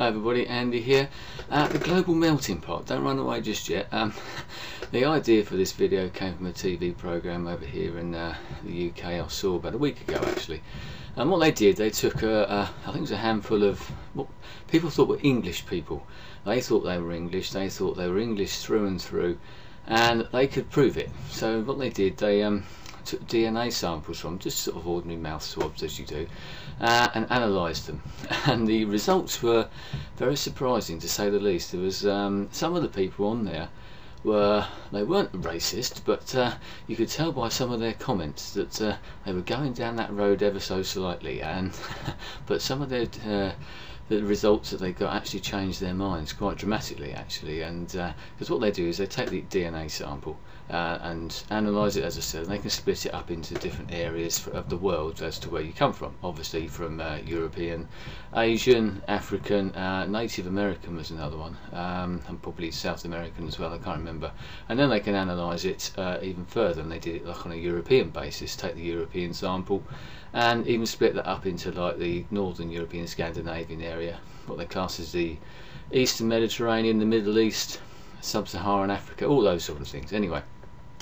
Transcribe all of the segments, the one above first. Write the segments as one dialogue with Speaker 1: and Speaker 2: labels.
Speaker 1: Hi everybody, Andy here. The global melting pot, don't run away just yet. The idea for this video came from a TV programme over here in the UK I saw about a week ago actually. And what they did, they took I think it was a handful of what people thought were English people. They thought they were English, through and through, and they could prove it. So what they did, they took DNA samples from just sort of ordinary mouth swabs as you do, and analysed them, and the results were very surprising to say the least. There was some of the people on there they weren't racist, but you could tell by some of their comments that they were going down that road ever so slightly, and but some of their the results that they got actually changed their minds quite dramatically actually. And because what they do is they take the DNA sample and analyse it, as I said, and they can split it up into different areas of the world as to where you come from. Obviously from European, Asian, African, Native American was another one, and probably South American as well, I can't remember. And then they can analyse it even further, and they did it like on a European basis, take the European sample and even split that up into like the Northern European, Scandinavian area, what they class as the Eastern Mediterranean, the Middle East, Sub-Saharan Africa, all those sort of things. Anyway,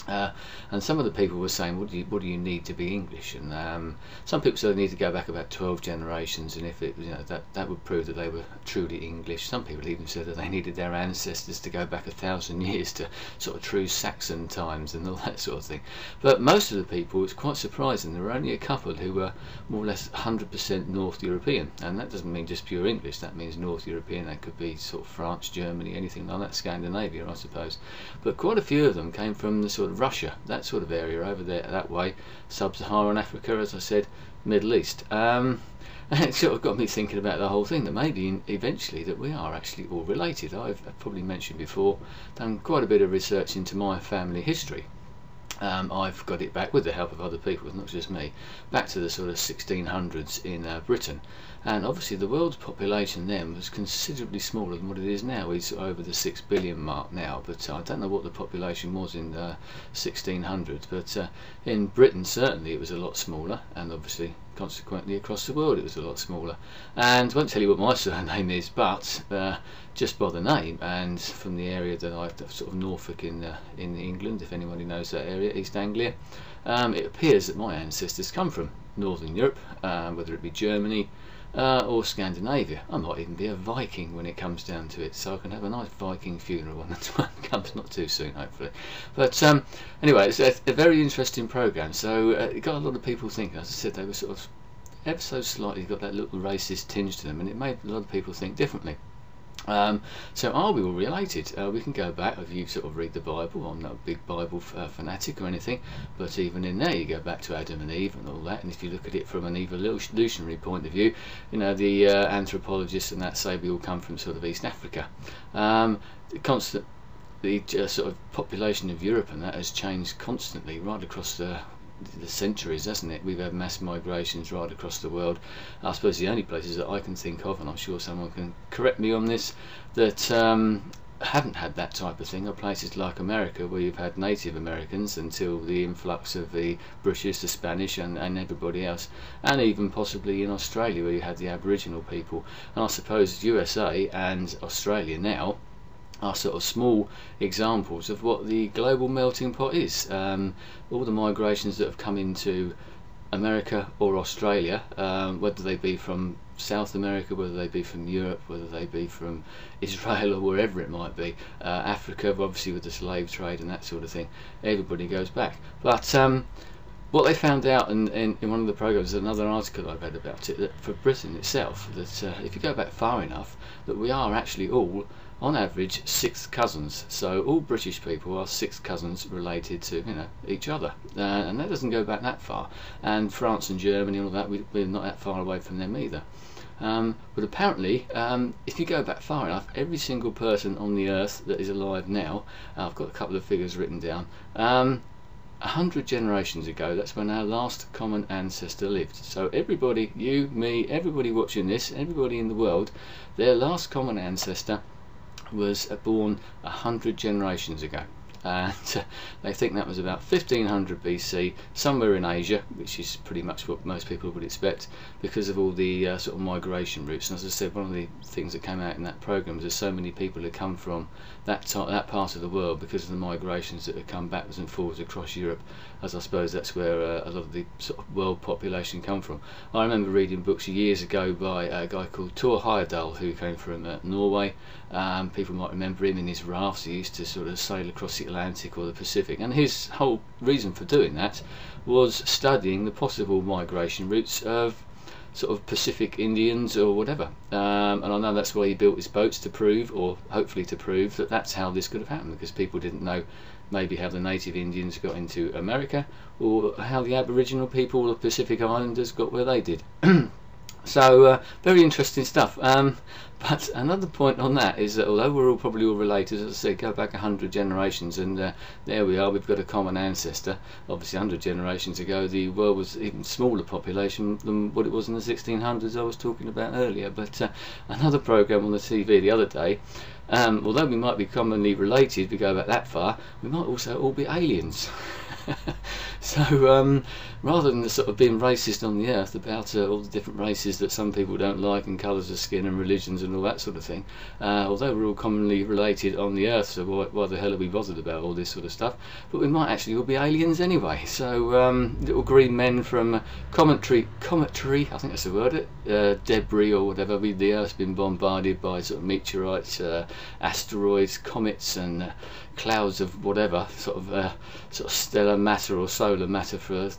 Speaker 1: and some of the people were saying, what do you need to be English? And some people said they need to go back about 12 generations, and if it, that would prove that they were truly English. Some people even said that they needed their ancestors to go back 1,000 years to sort of true Saxon times and all that sort of thing. But most of the people, it's quite surprising, there were only a couple who were more or less 100% North European, and that doesn't mean just pure English, that means North European. That could be sort of France, Germany, anything like that, Scandinavia I suppose. But quite a few of them came from the sort of Russia, that sort of area over there, that way, Sub-Saharan Africa, as I said, Middle East. And it sort of got me thinking about the whole thing, that maybe eventually that we are actually all related. I've probably mentioned before, done quite a bit of research into my family history. I've got it back with the help of other people, not just me, back to the sort of 1600s in Britain, and obviously the world's population then was considerably smaller than what it is now. It's over the 6 billion mark now, but I don't know what the population was in the 1600s, but in Britain certainly it was a lot smaller, and obviously consequently across the world it was a lot smaller. And I won't tell you what my surname is, but just by the name and from the area that I've sort of Norfolk in England, if anybody knows that area, East Anglia, it appears that my ancestors come from Northern Europe, whether it be Germany or Scandinavia. I might even be a Viking when it comes down to it, so I can have a nice Viking funeral when the time comes, not too soon hopefully. But anyway, it's a very interesting programme, so it got a lot of people thinking. As I said, they were sort of ever so slightly got that little racist tinge to them, and it made a lot of people think differently. So are we all related? We can go back, if you sort of read the Bible. I'm not a big Bible fanatic or anything, but even in there you go back to Adam and Eve and all that, and if you look at it from an evolutionary point of view, the anthropologists and that say we all come from sort of East Africa. The sort of population of Europe and that has changed constantly right across the centuries, hasn't it? We've had mass migrations right across the world. I suppose the only places that I can think of, and I'm sure someone can correct me on this, that haven't had that type of thing are places like America, where you've had Native Americans until the influx of the British, the Spanish and everybody else, and even possibly in Australia where you had the Aboriginal people. And I suppose USA and Australia now are sort of small examples of what the global melting pot is. All the migrations that have come into America or Australia, whether they be from South America, whether they be from Europe, whether they be from Israel or wherever it might be, Africa, obviously with the slave trade and that sort of thing, everybody goes back. But what they found out in one of the programs, another article I read about it, that for Britain itself, that if you go back far enough, that we are actually all on average sixth cousins. So all British people are sixth cousins related to each other, and that doesn't go back that far. And France and Germany and all that, we're not that far away from them either. But apparently, if you go back far enough, every single person on the earth that is alive now, I've got a couple of figures written down, 100 generations ago, that's when our last common ancestor lived. So everybody, you, me, everybody watching this, everybody in the world, their last common ancestor was born 100 generations ago. and they think that was about 1500 BC, somewhere in Asia, which is pretty much what most people would expect because of all the sort of migration routes. And as I said, one of the things that came out in that program was there's so many people who come from that part of the world because of the migrations that have come backwards and forwards across Europe, as I suppose that's where a lot of the sort of world population come from. I remember reading books years ago by a guy called Thor Heyerdahl, who came from Norway. People might remember him in his rafts. He used to sort of sail across the Atlantic or the Pacific, and his whole reason for doing that was studying the possible migration routes of sort of Pacific Indians or whatever, and I know that's why he built his boats, to prove, or hopefully to prove, that that's how this could have happened, because people didn't know maybe how the native Indians got into America, or how the Aboriginal people, the Pacific Islanders, got where they did. So very interesting stuff. But another point on that is that although we're probably all related, as I said, go back 100 generations, and there we are, we've got a common ancestor. Obviously 100 generations ago the world was even smaller population than what it was in the 1600s I was talking about earlier. But another program on the TV the other day, although we might be commonly related, if we go back that far, we might also all be aliens. So rather than the sort of being racist on the earth about all the different races that some people don't like, and colours of skin and religions and all that sort of thing, although we're all commonly related on the earth, so why the hell are we bothered about all this sort of stuff? But we might actually all be aliens anyway. So little green men from cometary, I think that's the word, debris or whatever. The earth's been bombarded by sort of meteorites, asteroids, comets, and clouds of whatever sort of stellar matter or solar matter for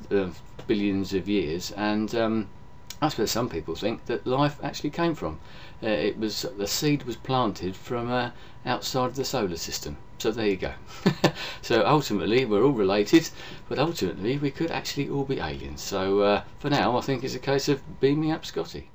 Speaker 1: billions of years, and that's where some people think that life actually came from. The seed was planted from outside of the solar system. So there you go. So ultimately we're all related, but ultimately we could actually all be aliens. So for now I think it's a case of beam me up, Scotty.